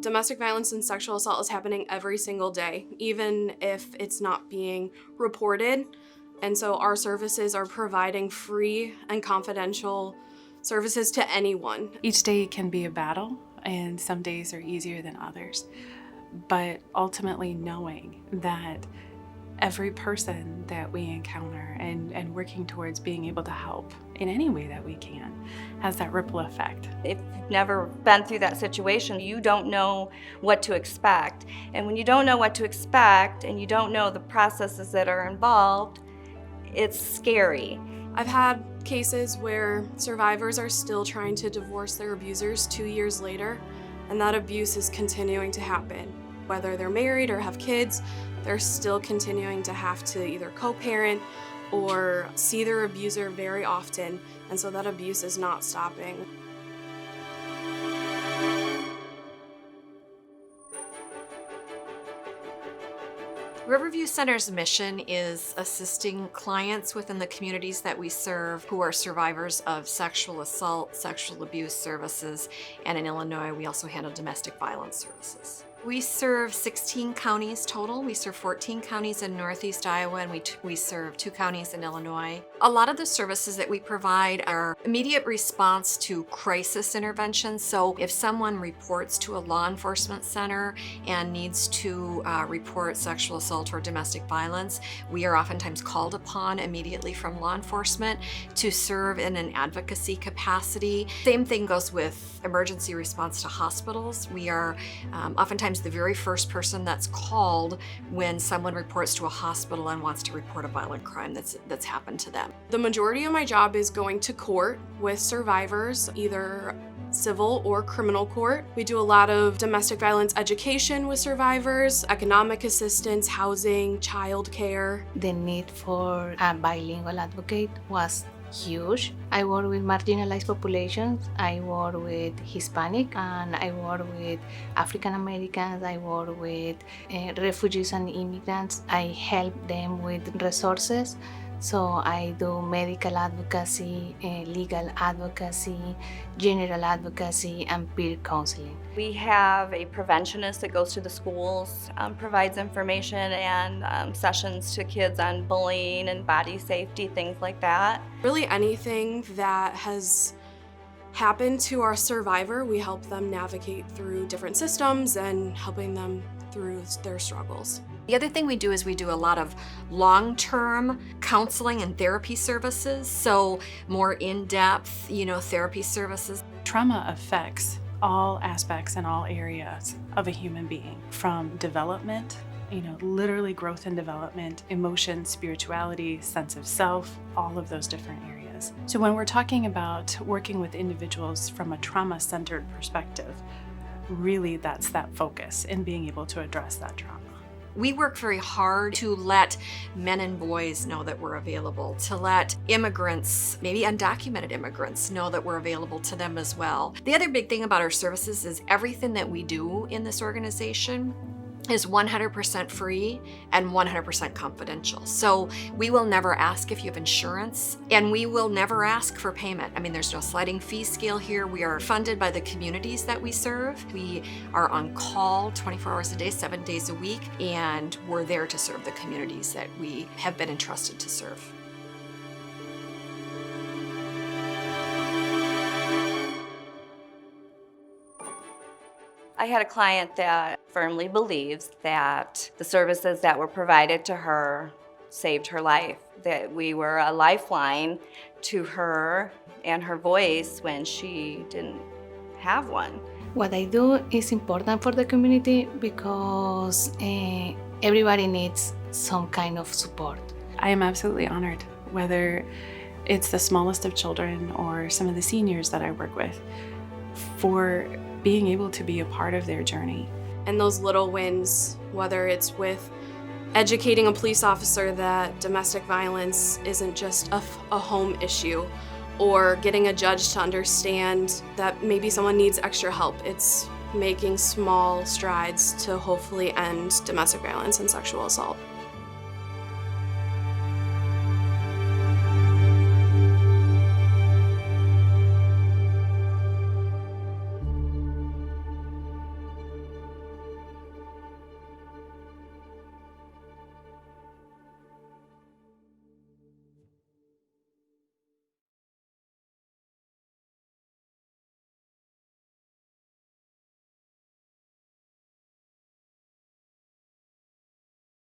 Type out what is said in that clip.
Domestic violence and sexual assault is happening every single day, even if it's not being reported. And so our services are providing free and confidential services to anyone. Each day can be a battle, and some days are easier than others. But ultimately knowing that every person that we encounter and working towards being able to help in any way that we can has that ripple effect. If you've never been through that situation, you don't know what to expect. And when you don't know what to expect and you don't know the processes that are involved, it's scary. I've had cases where survivors are still trying to divorce their abusers 2 years later, and that abuse is continuing to happen. Whether they're married or have kids, they're still continuing to have to either co-parent or see their abuser very often, and so that abuse is not stopping. Riverview Center's mission is assisting clients within the communities that we serve who are survivors of sexual assault, sexual abuse services, and in Illinois, we also handle domestic violence services. We serve 16 counties total. We serve 14 counties in Northeast Iowa, and we serve 2 counties in Illinois. A lot of the services that we provide are immediate response to crisis intervention. So if someone reports to a law enforcement center and needs to report sexual assault or domestic violence, we are oftentimes called upon immediately from law enforcement to serve in an advocacy capacity. Same thing goes with emergency response to hospitals. We are oftentimes the very first person that's called when someone reports to a hospital and wants to report a violent crime that's happened to them. The majority of my job is going to court with survivors, either civil or criminal court. We do a lot of domestic violence education with survivors, economic assistance, housing, childcare. The need for a bilingual advocate was huge. I work with marginalized populations, I work with Hispanic, and I work with African Americans, I work with refugees and immigrants. I help them with resources. So I do medical advocacy, legal advocacy, general advocacy, and peer counseling. We have a preventionist that goes to the schools, provides information and sessions to kids on bullying and body safety, things like that. Really anything that has happened to our survivor, we help them navigate through different systems and helping them through their struggles. The other thing we do is we do a lot of long-term counseling and therapy services, so more in-depth, therapy services. Trauma affects all aspects and all areas of a human being, from development, literally growth and development, emotion, spirituality, sense of self, all of those different areas. So when we're talking about working with individuals from a trauma-centered perspective, really that's that focus in being able to address that trauma. We work very hard to let men and boys know that we're available, to let immigrants, maybe undocumented immigrants, know that we're available to them as well. The other big thing about our services is everything that we do in this organization is 100% free and 100% confidential. So we will never ask if you have insurance, and we will never ask for payment. There's no sliding fee scale here. We are funded by the communities that we serve. We are on call 24 hours a day, 7 days a week, and we're there to serve the communities that we have been entrusted to serve. I had a client that firmly believes that the services that were provided to her saved her life, that we were a lifeline to her and her voice when she didn't have one. What I do is important for the community because everybody needs some kind of support. I am absolutely honored, whether it's the smallest of children or some of the seniors that I work with, for being able to be a part of their journey. And those little wins, whether it's with educating a police officer that domestic violence isn't just a home issue, or getting a judge to understand that maybe someone needs extra help. It's making small strides to hopefully end domestic violence and sexual assault.